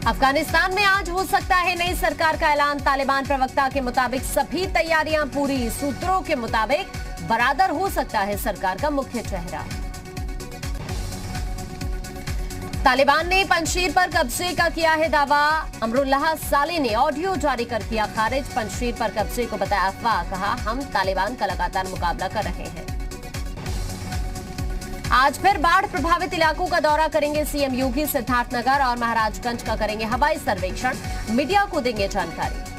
अफगानिस्तान में आज हो सकता है नई सरकार का ऐलान। तालिबान प्रवक्ता के मुताबिक सभी तैयारियां पूरी। सूत्रों के मुताबिक बरादर हो सकता है सरकार का मुख्य चेहरा। तालिबान ने पंजशीर पर कब्जे का किया है दावा। अमरुल्लाह साले ने ऑडियो जारी कर किया खारिज। पंजशीर पर कब्जे को बताया अफवाह। कहा, हम तालिबान का लगातार मुकाबला कर रहे हैं। आज फिर बाढ़ प्रभावित इलाकों का दौरा करेंगे सीएम योगी। सिद्धार्थनगर और महाराजगंज का करेंगे हवाई सर्वेक्षण। मीडिया को देंगे जानकारी।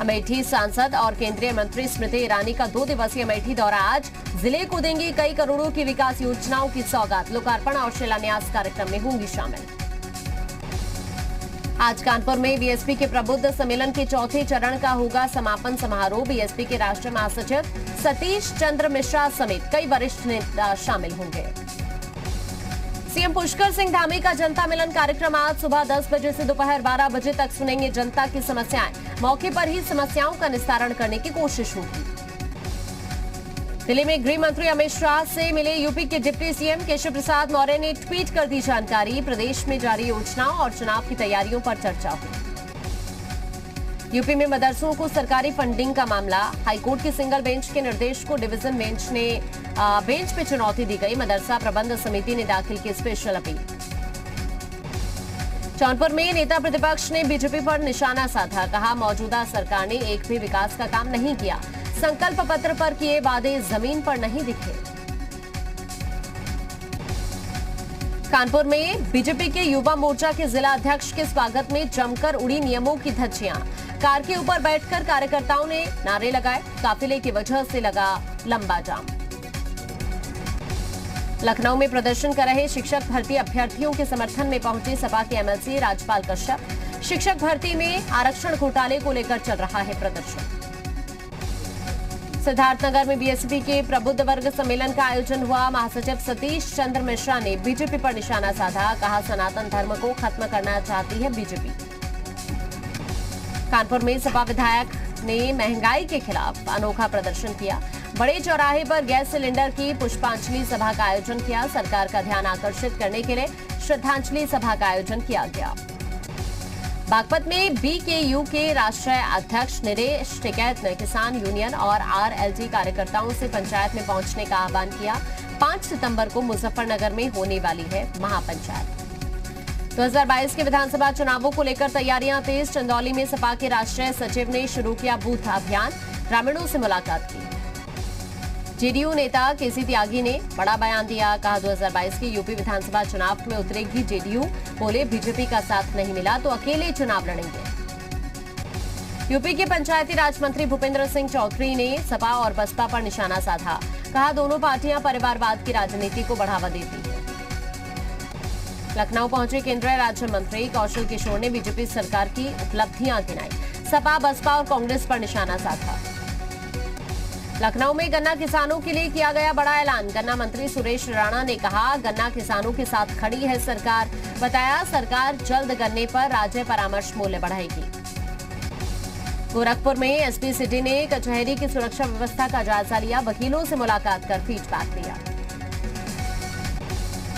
अमेठी सांसद और केंद्रीय मंत्री स्मृति ईरानी का 2 दिवसीय अमेठी दौरा आज। जिले को देंगी कई करोड़ों की विकास योजनाओं की सौगात। लोकार्पण और शिलान्यास कार्यक्रम में होंगी शामिल। आज कानपुर में बीएसपी के प्रबुद्ध सम्मेलन के चौथे चरण का होगा समापन समारोह। बीएसपी के राष्ट्रीय महासचिव सतीश चंद्र मिश्रा समेत कई वरिष्ठ नेता शामिल होंगे। सीएम पुष्कर सिंह धामी का जनता मिलन कार्यक्रम आज सुबह 10 बजे से दोपहर 12 बजे तक सुनेंगे जनता की समस्याएं। मौके पर ही समस्याओं का निस्तारण करने की कोशिश होगी। दिल्ली में गृह मंत्री अमित शाह से मिले यूपी के डिप्टी सीएम केशव प्रसाद मौर्य ने ट्वीट कर दी जानकारी। प्रदेश में जारी योजनाओं और चुनाव की तैयारियों पर चर्चा हुई। यूपी में मदरसों को सरकारी फंडिंग का मामला। हाईकोर्ट के सिंगल बेंच के निर्देश को डिवीजन बेंच पे चुनौती दी गई। मदरसा प्रबंध समिति ने दाखिल की स्पेशल अपील। जौनपुर में नेता प्रतिपक्ष ने बीजेपी पर निशाना साधा। कहा, मौजूदा सरकार ने एक भी विकास का काम नहीं किया। संकल्प पत्र पर किए वादे जमीन पर नहीं दिखे। कानपुर में बीजेपी के युवा मोर्चा के जिला अध्यक्ष के स्वागत में जमकर उड़ी नियमों की धज्जियां। कार के ऊपर बैठकर कार्यकर्ताओं ने नारे लगाए। काफिले की वजह से लगा लंबा जाम। लखनऊ में प्रदर्शन कर रहे शिक्षक भर्ती अभ्यर्थियों के समर्थन में पहुंचे सपा के एमएलसी राजपाल कश्यप। शिक्षक भर्ती में आरक्षण घोटाले को लेकर चल रहा है प्रदर्शन। सिद्धार्थनगर में बीएसपी के प्रबुद्ध वर्ग सम्मेलन का आयोजन हुआ। महासचिव सतीश चंद्र मिश्रा ने बीजेपी पर निशाना साधा। कहा, सनातन धर्म को खत्म करना चाहती है बीजेपी। कानपुर में सपा विधायक ने महंगाई के खिलाफ अनोखा प्रदर्शन किया। बड़े चौराहे पर गैस सिलेंडर की पुष्पांजलि सभा का आयोजन किया। सरकार का ध्यान आकर्षित करने के लिए श्रद्धांजलि सभा का आयोजन किया गया। बागपत में बीकेयू के राष्ट्रीय अध्यक्ष नरेश टिकैत ने किसान यूनियन और आरएलजी कार्यकर्ताओं से पंचायत में पहुंचने का आह्वान किया। 5 सितंबर को मुजफ्फरनगर में होने वाली है महापंचायत। 2022 के विधानसभा चुनावों को लेकर तैयारियां तेज। चंदौली में सपा के राष्ट्रीय सचिव ने शुरू किया बूथ अभियान। ग्रामीणों से मुलाकात की। जेडीयू नेता केसी त्यागी ने बड़ा बयान दिया। कहा, 2022 के यूपी विधानसभा चुनाव में उतरेगी जेडीयू। बोले, बीजेपी का साथ नहीं मिला तो अकेले चुनाव लड़ेंगे। यूपी के पंचायती राज मंत्री भूपेंद्र सिंह चौधरी ने सपा और बसपा पर निशाना साधा। कहा, दोनों पार्टियां परिवारवाद की राजनीति को बढ़ावा देती हैं। लखनऊ पहुंचे केंद्रीय राज्य मंत्री कौशल किशोर ने बीजेपी सरकार की उपलब्धियां गिनाई। सपा, बसपा और कांग्रेस पर निशाना साधा। लखनऊ में गन्ना किसानों के लिए किया गया बड़ा ऐलान। गन्ना मंत्री सुरेश राणा ने कहा, गन्ना किसानों के साथ खड़ी है सरकार। बताया, सरकार जल्द गन्ने पर राज्य परामर्श मूल्य बढ़ाएगी। गोरखपुर में एसपी सिटी ने कचहरी की सुरक्षा व्यवस्था का जायजा लिया। वकीलों से मुलाकात कर फीडबैक लिया।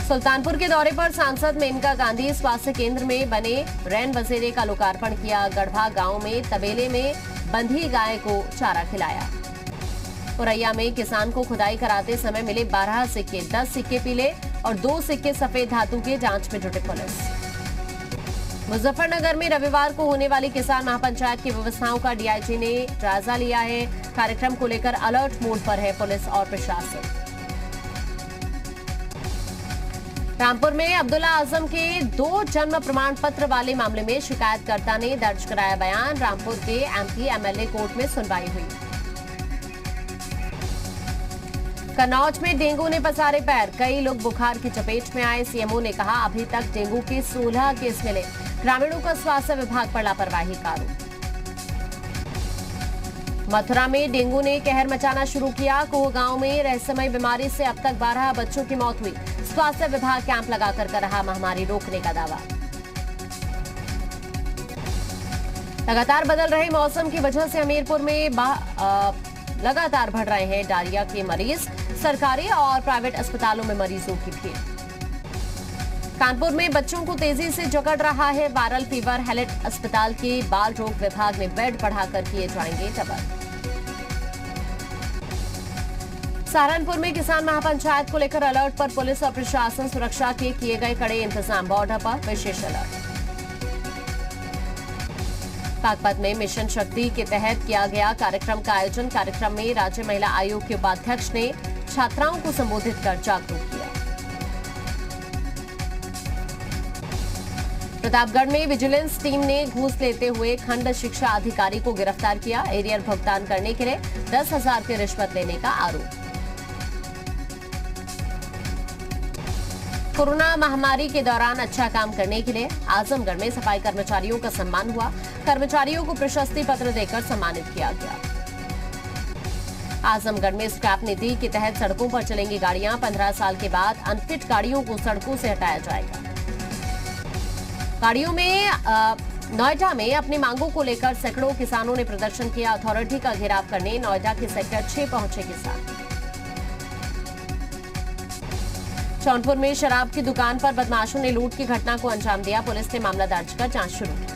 सुल्तानपुर के दौरे पर सांसद मेनका गांधी स्वास्थ्य केंद्र में बने रैन बसेरे का लोकार्पण किया। गढ़वा गांव में तबेले में बंधी गाय को चारा खिलाया। औरैया में किसान को खुदाई कराते समय मिले 12 सिक्के, 10 सिक्के पीले और 2 सिक्के सफेद धातु के। जांच में जुटे पुलिस। मुजफ्फरनगर में रविवार को होने वाली किसान महापंचायत की व्यवस्थाओं का डीआईजी ने जायजा लिया है। कार्यक्रम को लेकर अलर्ट मोड पर है पुलिस और प्रशासन। रामपुर में अब्दुल्ला आजम के 2 जन्म प्रमाण पत्र वाले मामले में शिकायतकर्ता ने दर्ज कराया बयान। रामपुर के एमपी एमएलए कोर्ट में सुनवाई हुई। कन्नौज में डेंगू ने पसारे पैर। कई लोग बुखार की चपेट में आए। सीएमओ ने कहा, अभी तक डेंगू के 16 केस मिले। ग्रामीणों का स्वास्थ्य विभाग पर लापरवाही का आरोप। मथुरा में डेंगू ने कहर मचाना शुरू किया। कोह गांव में रहस्यमय बीमारी से अब तक 12 बच्चों की मौत हुई। स्वास्थ्य विभाग कैंप लगाकर कर रहा महामारी रोकने का दावा। लगातार बदल रहे मौसम की वजह से हमीरपुर में लगातार बढ़ रहे हैं डायरिया के मरीज। सरकारी और प्राइवेट अस्पतालों में मरीजों की भीड़। कानपुर में बच्चों को तेजी से जकड़ रहा है वायरल फीवर। हैलेट अस्पताल के बाल रोग विभाग ने बेड बढ़ाकर किए जाएंगे डबल। सहारनपुर में किसान महापंचायत को लेकर अलर्ट पर पुलिस और प्रशासन। सुरक्षा के किए गए कड़े इंतजाम। बॉर्डर पर विशेष अलर्ट। बागपत में मिशन शक्ति के तहत किया गया कार्यक्रम का आयोजन। कार्यक्रम में राज्य महिला आयोग के उपाध्यक्ष ने छात्राओं को संबोधित कर जागरूक किया। प्रतापगढ़ में विजिलेंस टीम ने घूस लेते हुए खंड शिक्षा अधिकारी को गिरफ्तार किया। एरियर भुगतान करने के लिए 10,000 की रिश्वत लेने का आरोप। कोरोना महामारी के दौरान अच्छा काम करने के लिए आजमगढ़ में सफाई कर्मचारियों का सम्मान हुआ। कर्मचारियों को प्रशस्ति पत्र देकर सम्मानित किया गया। आजमगढ़ में स्क्रैप नीति के तहत सड़कों पर चलेंगी गाड़ियां। 15 साल के बाद अनफिट गाड़ियों को सड़कों से हटाया जाएगा। गाड़ियों में नोएडा में अपनी मांगों को लेकर सैकड़ों किसानों ने प्रदर्शन किया। अथॉरिटी का घेराव करने नोएडा के सेक्टर 6 पहुंचे किसान। जौनपुर में शराब की दुकान पर बदमाशों ने लूट की घटना को अंजाम दिया। पुलिस ने मामला दर्ज कर जांच शुरू की।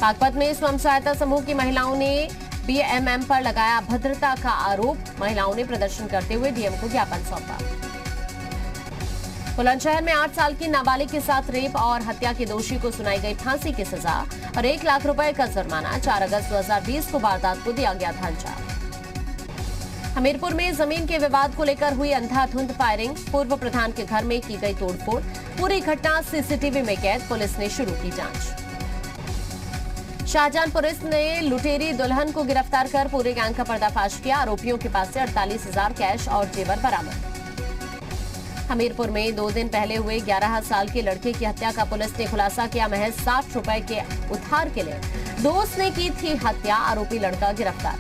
बागपत में स्वयं सहायता समूह की महिलाओं ने बीएमएम पर लगाया अभद्रता का आरोप। महिलाओं ने प्रदर्शन करते हुए डीएम को ज्ञापन सौंपा। बुलंदशहर में 8 साल की नाबालिग के साथ रेप और हत्या के दोषी को सुनाई गई फांसी की सजा और 1 लाख रुपए का जुर्माना। 4 अगस्त 2020 को वारदात को दिया गया था अंजाम। हमीरपुर में जमीन के विवाद को लेकर हुई अंधाधुंध फायरिंग। पूर्व प्रधान के घर में की गई तोड़फोड़। पूरी घटना सीसीटीवी में कैद। पुलिस ने शुरू की जांच। शाहजहां पुलिस ने लुटेरी दुल्हन को गिरफ्तार कर पूरे गैंग का पर्दाफाश किया। आरोपियों के पास से 48,000 कैश और जेवर बरामद। हमीरपुर में 2 दिन पहले हुए 11 साल के लड़के की हत्या का पुलिस ने खुलासा किया। महज 60 रुपए के उधार के लिए दोस्त ने की थी हत्या। आरोपी लड़का गिरफ्तार।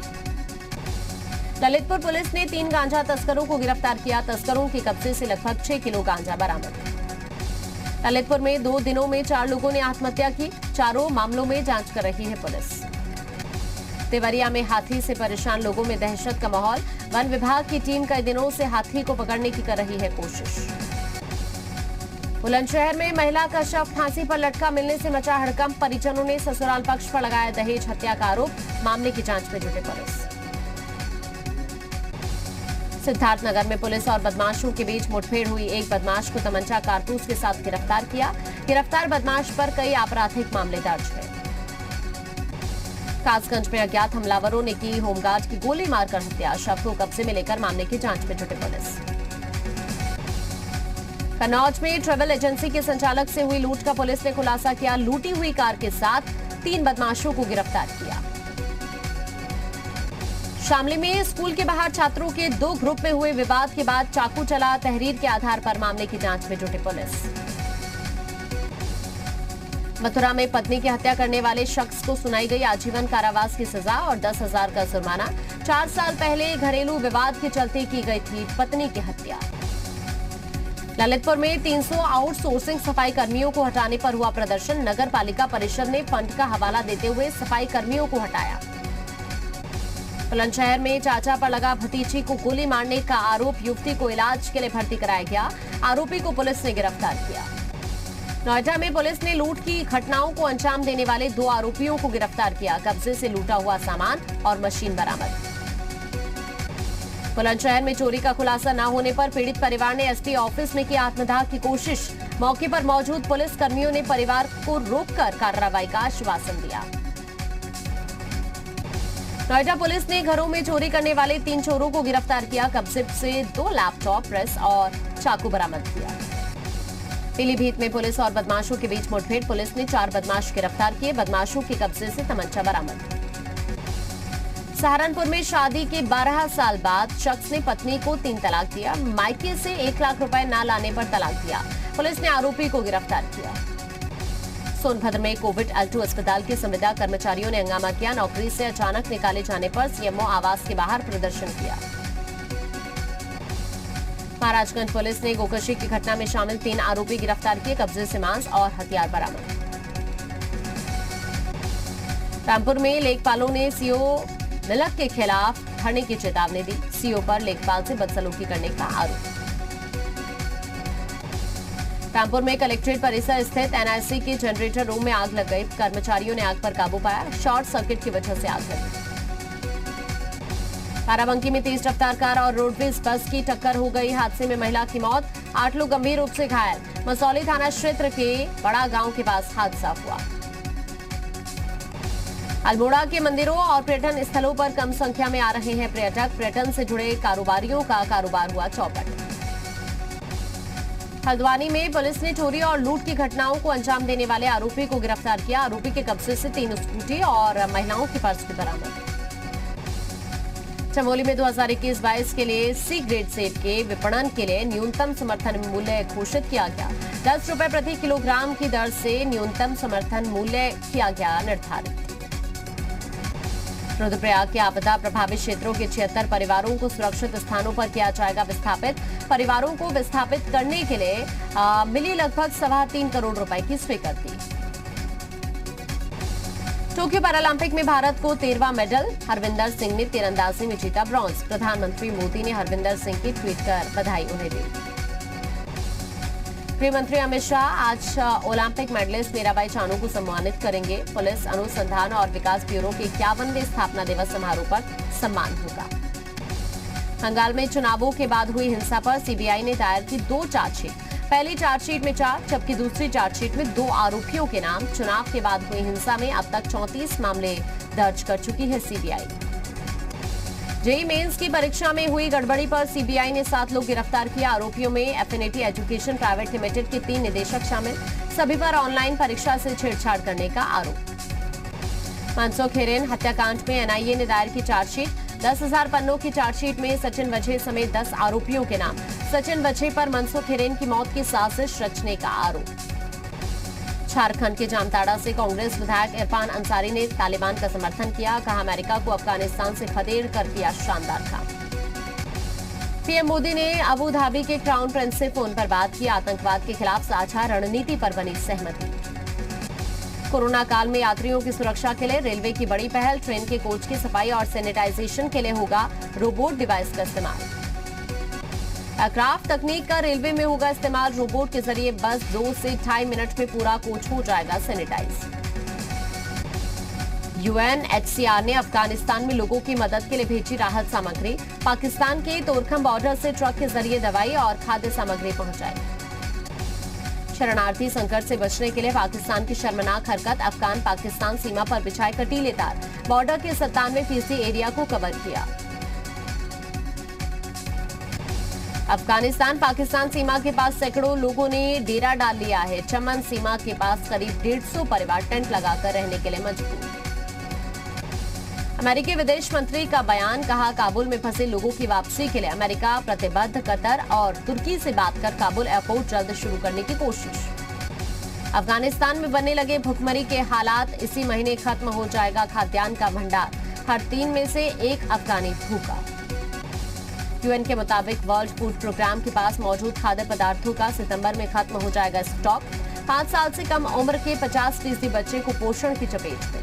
ललितपुर पुलिस ने 3 गांजा तस्करों को गिरफ्तार किया। तस्करों के कब्जे से लगभग 6 किलो गांजा बरामद। ललितपुर में 2 दिनों में 4 लोगों ने आत्महत्या की। चारों मामलों में जांच कर रही है पुलिस। देवरिया में हाथी से परेशान लोगों में दहशत का माहौल। वन विभाग की टीम कई दिनों से हाथी को पकड़ने की कर रही है कोशिश। बुलंदशहर में महिला का शव फांसी पर लटका मिलने से मचा हड़कंप। परिजनों ने ससुराल पक्ष पर लगाया दहेज हत्या का आरोप। मामले की जांच में जुटे पुलिस। सिद्धार्थनगर में पुलिस और बदमाशों के बीच मुठभेड़ हुई। एक बदमाश को तमंचा कारतूस के साथ गिरफ्तार किया। गिरफ्तार बदमाश पर कई आपराधिक मामले दर्ज हैं। कासगंज में अज्ञात हमलावरों ने की होमगार्ड की गोली मारकर हत्या। शव को कब्जे में लेकर मामले की जांच में जुटे पुलिस। कन्नौज में ट्रैवल एजेंसी के संचालक से हुई लूट का पुलिस ने खुलासा किया। लूटी हुई कार के साथ 3 बदमाशों को गिरफ्तार किया। शामली में स्कूल के बाहर छात्रों के 2 ग्रुप में हुए विवाद के बाद चाकू चला। तहरीर के आधार पर मामले की जांच में जुटी पुलिस। मथुरा में पत्नी की हत्या करने वाले शख्स को सुनाई गई आजीवन कारावास की सजा और 10,000 का जुर्माना। 4 साल पहले घरेलू विवाद के चलते की गई थी पत्नी की हत्या। ललितपुर में 300 आउटसोर्सिंग सफाई कर्मियों को हटाने पर हुआ प्रदर्शन। नगर पालिका परिषद ने फंड का हवाला देते हुए सफाई कर्मियों को हटाया। बुलंदशहर में चाचा पर लगा भतीजी को गोली मारने का आरोप। युवती को इलाज के लिए भर्ती कराया गया। आरोपी को पुलिस ने गिरफ्तार किया। नोएडा में पुलिस ने लूट की घटनाओं को अंजाम देने वाले 2 आरोपियों को गिरफ्तार किया। कब्जे से लूटा हुआ सामान और मशीन बरामद। बुलंदशहर में चोरी का खुलासा न होने पर पीड़ित परिवार ने एसपी ऑफिस में की आत्मदाह की कोशिश। मौके पर मौजूद पुलिस कर्मियों ने परिवार को रोककर कार्रवाई का आश्वासन दिया। नोएडा पुलिस ने घरों में चोरी करने वाले 3 चोरों को गिरफ्तार किया। कब्जे से 2 लैपटॉप, प्रेस और चाकू बरामद किया। पीलीभीत में पुलिस और बदमाशों के बीच मुठभेड़। पुलिस ने 4 बदमाश गिरफ्तार किए। बदमाशों के कब्जे से तमंचा बरामद। सहारनपुर में शादी के 12 साल बाद शख्स ने पत्नी को 3 तलाक दिया। मायके से 1 लाख रुपए न लाने पर तलाक दिया। पुलिस ने आरोपी को गिरफ्तार किया। सोनभद्र में कोविड L2 अस्पताल के संविदा कर्मचारियों ने हंगामा किया। नौकरी से अचानक निकाले जाने पर सीएमओ आवास के बाहर प्रदर्शन किया। महाराजगंज पुलिस ने गोकशी की घटना में शामिल 3 आरोपी गिरफ्तार किए। कब्जे से मांस और हथियार बरामद। रामपुर में लेखपालों ने सीओ मिलक के खिलाफ धरने की चेतावनी दी। सीओ पर लेखपाल से बदसलूकी करने का आरोप। कानपुर में कलेक्ट्रेट परिसर स्थित एनआईसी के जनरेटर रूम में आग लग गई। कर्मचारियों ने आग पर काबू पाया। शॉर्ट सर्किट की वजह से आग लगी। बाराबंकी में तेज रफ्तार कार और रोडवेज बस की टक्कर हो गई। हादसे में महिला की मौत, 8 लोग गंभीर रूप से घायल। मसौली थाना क्षेत्र के बड़ा गांव के पास हादसा हुआ। अल्मोड़ा के मंदिरों और पर्यटन स्थलों पर कम संख्या में आ रहे हैं पर्यटक। पर्यटन से जुड़े कारोबारियों का कारोबार हुआ चौपट। हल्द्वानी में पुलिस ने चोरी और लूट की घटनाओं को अंजाम देने वाले आरोपी को गिरफ्तार किया। आरोपी के कब्जे से 3 स्कूटी और महिलाओं की पर्स भी बरामद। चमोली में 2021-22 के लिए सी ग्रेड सेब के विपणन के लिए न्यूनतम समर्थन मूल्य घोषित किया गया। 10 रुपए प्रति किलोग्राम की दर से न्यूनतम समर्थन मूल्य किया गया निर्धारित। रुद्रप्रयाग के आपदा प्रभावित क्षेत्रों के 76 परिवारों को सुरक्षित स्थानों पर किया जाएगा विस्थापित। परिवारों को विस्थापित करने के लिए मिली लगभग 3.25 करोड़ रुपए की स्वीकृति। टोक्यो पैरालंपिक में भारत को 13वां मेडल। हरविंदर सिंह ने तीरंदाजी में जीता ब्रॉन्ज। प्रधानमंत्री मोदी ने हरविंदर सिंह की ट्वीट कर बधाई उन्हें दी। गृह मंत्री अमित शाह आज ओलंपिक मेडलिस्ट मीराबाई चानू को सम्मानित करेंगे। पुलिस अनुसंधान और विकास ब्यूरो के 51वें स्थापना दिवस समारोह पर सम्मान होगा। बंगाल में चुनावों के बाद हुई हिंसा पर सीबीआई ने दायर की 2 चार्जशीट। पहली चार्जशीट में 4 जबकि दूसरी चार्जशीट में 2 आरोपियों के नाम। चुनाव के बाद हुई हिंसा में अब तक 34 मामले दर्ज कर चुकी है सीबीआई। जेईई मेंस की परीक्षा में हुई गड़बड़ी पर सीबीआई ने 7 लोग गिरफ्तार किए। आरोपियों में एफिनिटी एजुकेशन प्राइवेट लिमिटेड के 3 निदेशक शामिल। सभी पर ऑनलाइन परीक्षा से छेड़छाड़ करने का आरोप। मनसुख हिरेन हत्याकांड में एनआईए ने दायर की चार्जशीट। 10,000 पन्नों की चार्जशीट में सचिन वजह समेत 10 आरोपियों के नाम। सचिन वजह पर मनसुख हिरेन की मौत की साजिश रचने का आरोप। झारखंड के जामताड़ा से कांग्रेस विधायक इरफान अंसारी ने तालिबान का समर्थन किया। कहा अमेरिका को अफगानिस्तान से खदेड़ कर किया शानदार काम। पीएम मोदी ने अबू धाबी के क्राउन प्रिंस से फोन पर बात की। आतंकवाद के खिलाफ साझा रणनीति पर बनी सहमति। कोरोना काल में यात्रियों की सुरक्षा के लिए रेलवे की बड़ी पहल। ट्रेन के कोच की सफाई और सैनिटाइजेशन के लिए होगा रोबोट डिवाइस का इस्तेमाल। एयरक्राफ्ट तकनीक का रेलवे में होगा इस्तेमाल। रोबोट के जरिए बस 2 से 2.5 मिनट में पूरा कोच हो जाएगा सैनिटाइज। यूएनएचसीआर ने अफगानिस्तान में लोगों की मदद के लिए भेजी राहत सामग्री। पाकिस्तान के तोरखम बॉर्डर से ट्रक के जरिए दवाई और खाद्य सामग्री पहुंचाई। शरणार्थी संकट से बचने के लिए पाकिस्तान की शर्मनाक हरकत। अफगान पाकिस्तान सीमा पर बिछाए कटीले तार। बॉर्डर के 97% एरिया को कवर किया। अफगानिस्तान पाकिस्तान सीमा के पास सैकड़ों लोगों ने डेरा डाल लिया है। चमन सीमा के पास करीब 150 परिवार टेंट लगाकर रहने के लिए मजबूर। अमेरिकी विदेश मंत्री का बयान। कहा काबुल में फंसे लोगों की वापसी के लिए अमेरिका प्रतिबद्ध। कतर और तुर्की से बात कर काबुल एयरपोर्ट जल्द शुरू करने की कोशिश। अफगानिस्तान में बनने लगे भुखमरी के हालात। इसी महीने खत्म हो जाएगा खाद्यान्न का भंडार। हर 3 में से 1 अफगानी भूखा। यूएन के मुताबिक वर्ल्ड फूड प्रोग्राम के पास मौजूद खाद्य पदार्थों का सितंबर में खत्म हो जाएगा स्टॉक। 5 साल से कम उम्र के 50% बच्चे कुपोषण की चपेट में।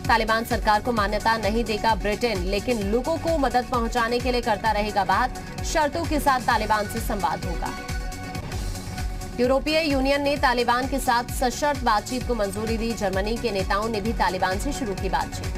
तालिबान सरकार को मान्यता नहीं देगा ब्रिटेन, लेकिन लोगों को मदद पहुंचाने के लिए करता रहेगा बात। शर्तों के साथ तालिबान से संवाद होगा। यूरोपीय यूनियन ने तालिबान के साथ सशर्त बातचीत को मंजूरी दी। जर्मनी के नेताओं ने भी तालिबान से शुरू की बातचीत।